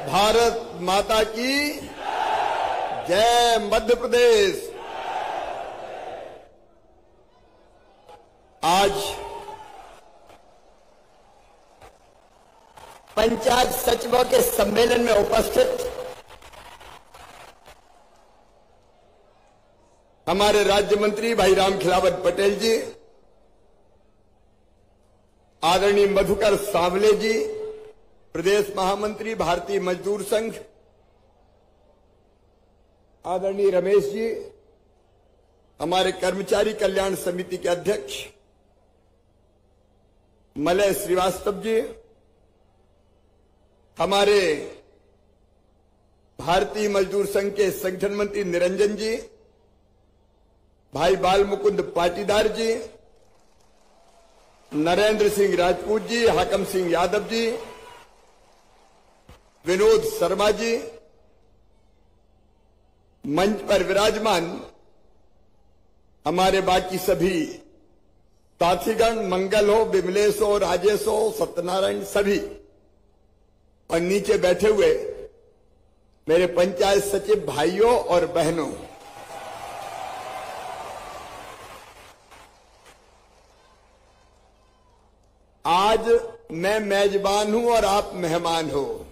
भारत माता की जय। मध्य प्रदेश आज पंचायत सचिवों के सम्मेलन में उपस्थित हमारे राज्य मंत्री भाई राम खिलावत पटेल जी, आदरणीय मधुकर सांवले जी, प्रदेश महामंत्री भारतीय मजदूर संघ, आदरणीय रमेश जी, हमारे कर्मचारी कल्याण समिति के अध्यक्ष मलय श्रीवास्तव जी, हमारे भारतीय मजदूर संघ के संगठन मंत्री निरंजन जी, भाई बाल मुकुंद पाटीदार जी, नरेंद्र सिंह राजपूत जी, हाकम सिंह यादव जी, विनोद शर्मा जी, मंच पर विराजमान हमारे बाकी सभी साथीगण, मंगल हो, विमलेश हो, राजेश हो, सत्यनारायण, सभी, और नीचे बैठे हुए मेरे पंचायत सचिव भाइयों और बहनों, आज मैं मेजबान हूं और आप मेहमान हो।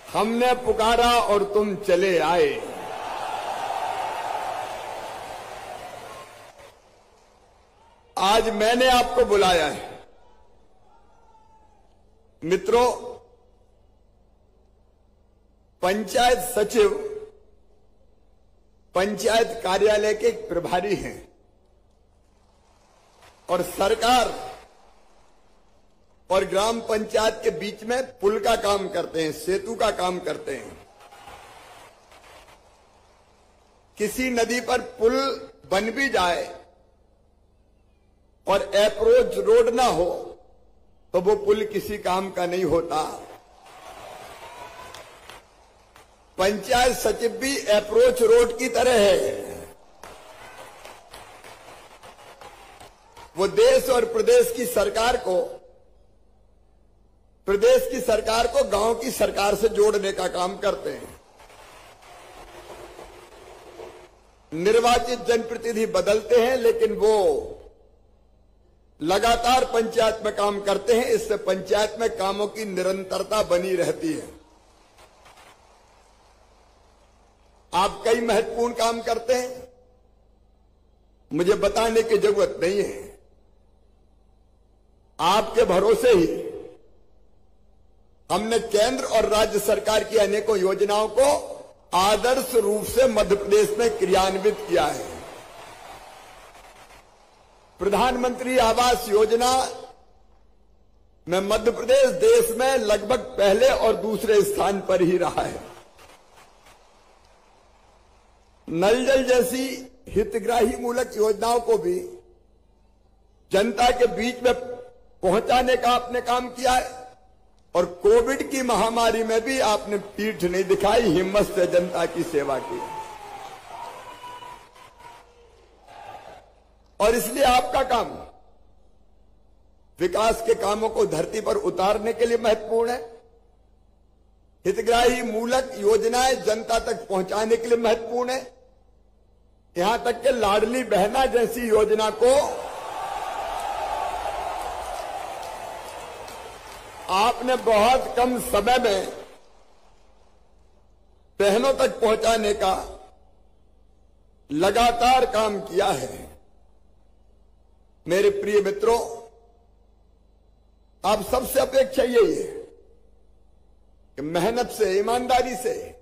हमने पुकारा और तुम चले आए। आज मैंने आपको बुलाया है। मित्रों, पंचायत सचिव पंचायत कार्यालय के प्रभारी हैं और सरकार और ग्राम पंचायत के बीच में पुल का काम करते हैं, सेतु का काम करते हैं। किसी नदी पर पुल बन भी जाए और अप्रोच रोड ना हो तो वो पुल किसी काम का नहीं होता। पंचायत सचिव भी अप्रोच रोड की तरह है। वो देश और प्रदेश की सरकार को गांव की सरकार से जोड़ने का काम करते हैं। निर्वाचित जनप्रतिनिधि बदलते हैं, लेकिन वो लगातार पंचायत में काम करते हैं। इससे पंचायत में कामों की निरंतरता बनी रहती है। आप कई महत्वपूर्ण काम करते हैं, मुझे बताने की जरूरत नहीं है। आपके भरोसे ही हमने केंद्र और राज्य सरकार की अनेकों योजनाओं को आदर्श रूप से मध्य प्रदेश में क्रियान्वित किया है। प्रधानमंत्री आवास योजना में मध्य प्रदेश देश में लगभग पहले और दूसरे स्थान पर ही रहा है। नल जल जैसी हितग्राही मूलक योजनाओं को भी जनता के बीच में पहुंचाने का आपने काम किया है और कोविड की महामारी में भी आपने पीठ नहीं दिखाई, हिम्मत से जनता की सेवा की। और इसलिए आपका काम विकास के कामों को धरती पर उतारने के लिए महत्वपूर्ण है। हितग्राही मूलक योजनाएं जनता तक पहुंचाने के लिए महत्वपूर्ण है। यहां तक कि लाडली बहना जैसी योजना को आपने बहुत कम समय में बहनों तक पहुंचाने का लगातार काम किया है। मेरे प्रिय मित्रों, आप सबसे अपेक्षा यही है कि मेहनत से, ईमानदारी से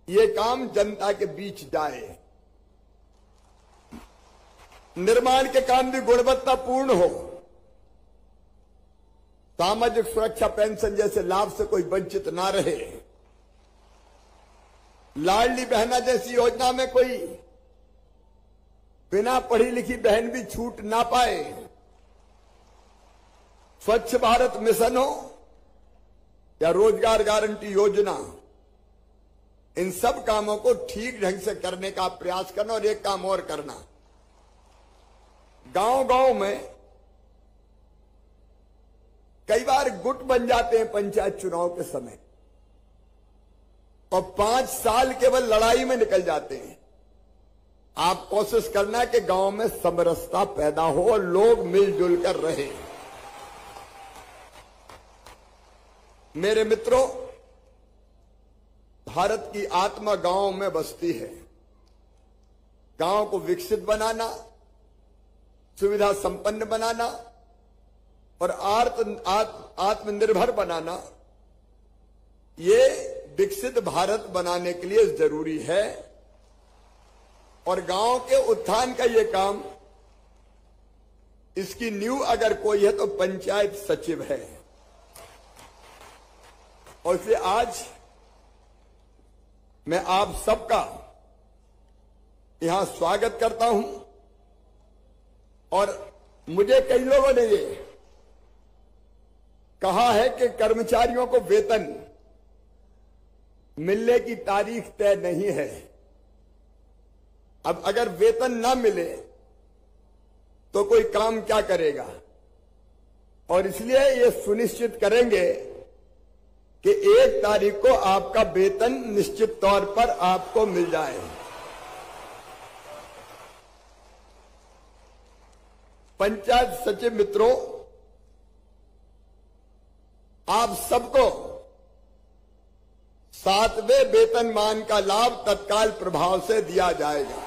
ये काम जनता के बीच जाए। निर्माण के काम भी गुणवत्तापूर्ण हो। सामाजिक सुरक्षा पेंशन जैसे लाभ से कोई वंचित ना रहे। लाडली बहना जैसी योजना में कोई बिना पढ़ी लिखी बहन भी छूट ना पाए। स्वच्छ भारत मिशन हो या रोजगार गारंटी योजना, इन सब कामों को ठीक ढंग से करने का प्रयास करना। और एक काम और करना, गांव गांव में कई बार गुट बन जाते हैं पंचायत चुनाव के समय और 5 साल केवल लड़ाई में निकल जाते हैं। आप कोशिश करना कि गांव में समरसता पैदा हो और लोग मिलजुल कर रहे। मेरे मित्रों, भारत की आत्मा गांव में बसती है। गांव को विकसित बनाना, सुविधा संपन्न बनाना और आत्मनिर्भर बनाना, ये विकसित भारत बनाने के लिए जरूरी है। और गांव के उत्थान का ये काम, इसकी नींव अगर कोई है तो पंचायत सचिव है। और इसलिए आज मैं आप सबका यहां स्वागत करता हूं। और मुझे कई लोगों ने ये कहा है कि कर्मचारियों को वेतन मिलने की तारीख तय नहीं है। अब अगर वेतन ना मिले तो कोई काम क्या करेगा? और इसलिए ये सुनिश्चित करेंगे कि 1 तारीख को आपका वेतन निश्चित तौर पर आपको मिल जाए। पंचायत सचिव मित्रों, आप सबको 7वें वेतनमान का लाभ तत्काल प्रभाव से दिया जाएगा।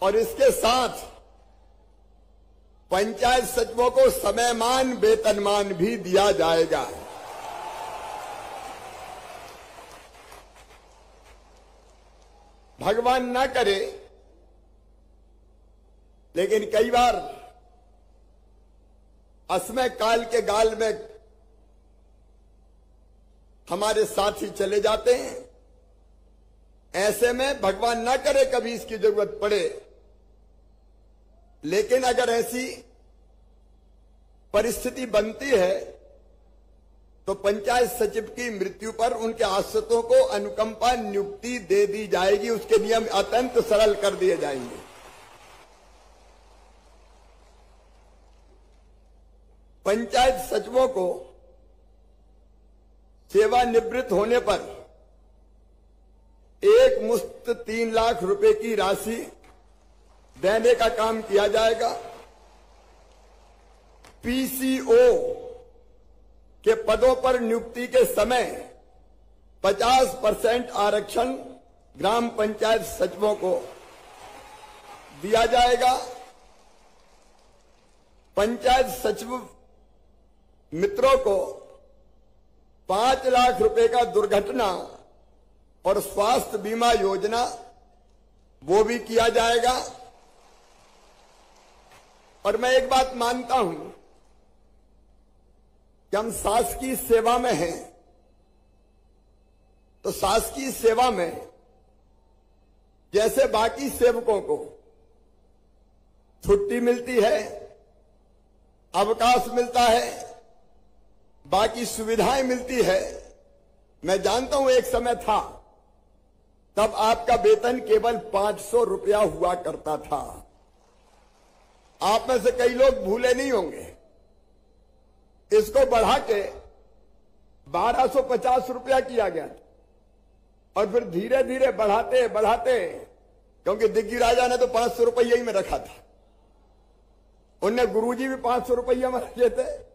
और इसके साथ पंचायत सचिवों को समयमान वेतनमान भी दिया जाएगा। भगवान ना करे, लेकिन कई बार असमय काल के गाल में हमारे साथी चले जाते हैं। ऐसे में भगवान ना करे कभी इसकी जरूरत पड़े, लेकिन अगर ऐसी परिस्थिति बनती है तो पंचायत सचिव की मृत्यु पर उनके आश्रितों को अनुकंपा नियुक्ति दे दी जाएगी। उसके नियम अत्यंत सरल कर दिए जाएंगे। पंचायत सचिवों को सेवानिवृत्त होने पर एक मुश्त 3 लाख रुपए की राशि देने का काम किया जाएगा। पीसीओ के पदों पर नियुक्ति के समय 50% आरक्षण ग्राम पंचायत सचिवों को दिया जाएगा। पंचायत सचिव मित्रों को 5 लाख रुपए का दुर्घटना और स्वास्थ्य बीमा योजना वो भी किया जाएगा। और मैं एक बात मानता हूं कि हम शासकीय सेवा में हैं, तो शासकीय सेवा में जैसे बाकी सेवकों को छुट्टी मिलती है, अवकाश मिलता है, बाकी सुविधाएं मिलती है। मैं जानता हूं एक समय था तब आपका वेतन केवल 500 रुपया हुआ करता था। आप में से कई लोग भूले नहीं होंगे। इसको बढ़ा के 1250 रुपया किया गया और फिर धीरे धीरे बढ़ाते बढ़ाते, क्योंकि दिग्गी राजा ने तो 500 रुपया ही में रखा था, उनने गुरुजी भी 500 रुपया में रखे थे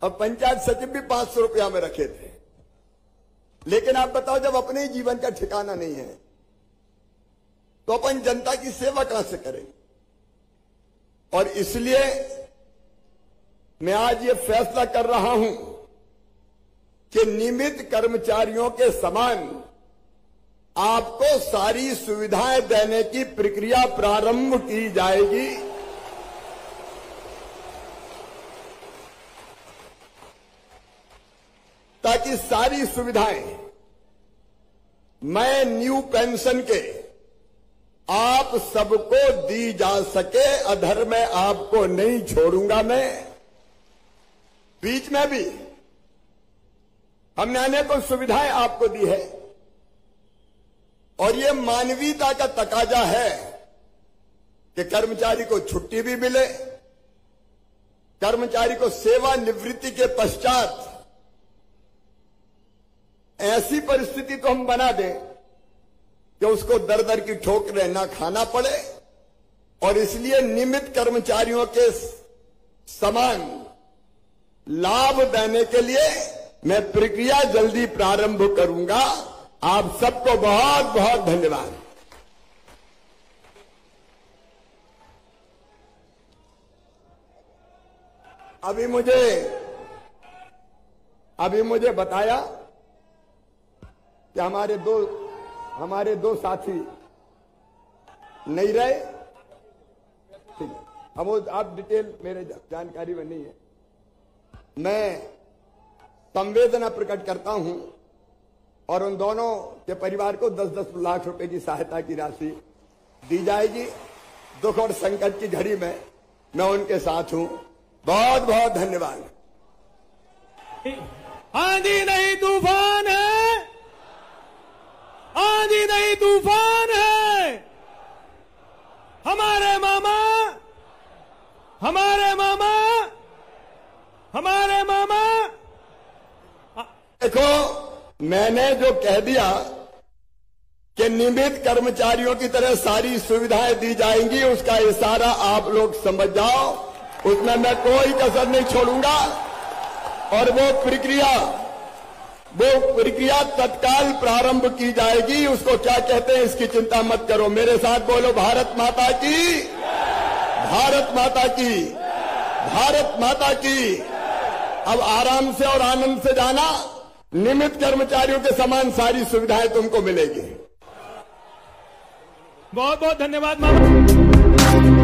और पंचायत सचिव भी 500 रुपया में रखे थे। लेकिन आप बताओ, जब अपने ही जीवन का ठिकाना नहीं है तो अपन जनता की सेवा कहां से करेंगे? और इसलिए मैं आज ये फैसला कर रहा हूं कि नियमित कर्मचारियों के समान आपको सारी सुविधाएं देने की प्रक्रिया प्रारंभ की जाएगी। ताकि सारी सुविधाएं मैं न्यू पेंशन के आप सबको दी जा सके। अधर में आपको नहीं छोड़ूंगा। मैं बीच में भी हमने अनेकों सुविधाएं आपको दी है। और ये मानवीयता का तकाजा है कि कर्मचारी को छुट्टी भी मिले, कर्मचारी को सेवानिवृत्ति के पश्चात ऐसी परिस्थिति तो हम बना दें कि उसको दर दर की ठोकरें ना खाना पड़े, और इसलिए नियमित कर्मचारियों के समान लाभ देने के लिए मैं प्रक्रिया जल्दी प्रारंभ करूंगा। आप सबको बहुत बहुत धन्यवाद। अभी मुझे बताया कि हमारे दो साथी नहीं रहे। ठीक है, अब वो आप डिटेल मेरे जानकारी में नहीं है। मैं संवेदना प्रकट करता हूं और उन दोनों के परिवार को 10-10 लाख रुपए की सहायता की राशि दी जाएगी। दुख और संकट की घड़ी में मैं उनके साथ हूं। बहुत बहुत धन्यवाद। आंधी नहीं तूफान है, आंधी नहीं तूफान है। हमारे मामा, हमारे मामा, हमारे मामा। देखो, मैंने जो कह दिया कि नियमित कर्मचारियों की तरह सारी सुविधाएं दी जाएंगी, उसका इशारा आप लोग समझ जाओ। उसमें मैं कोई कसर नहीं छोड़ूंगा। और वो प्रक्रिया तत्काल प्रारंभ की जाएगी। उसको क्या कहते हैं इसकी चिंता मत करो। मेरे साथ बोलो, भारत माता की, भारत माता की, भारत माता की। अब आराम से और आनंद से जाना। नियमित कर्मचारियों के समान सारी सुविधाएं तुमको मिलेगी। बहुत बहुत धन्यवाद मामा।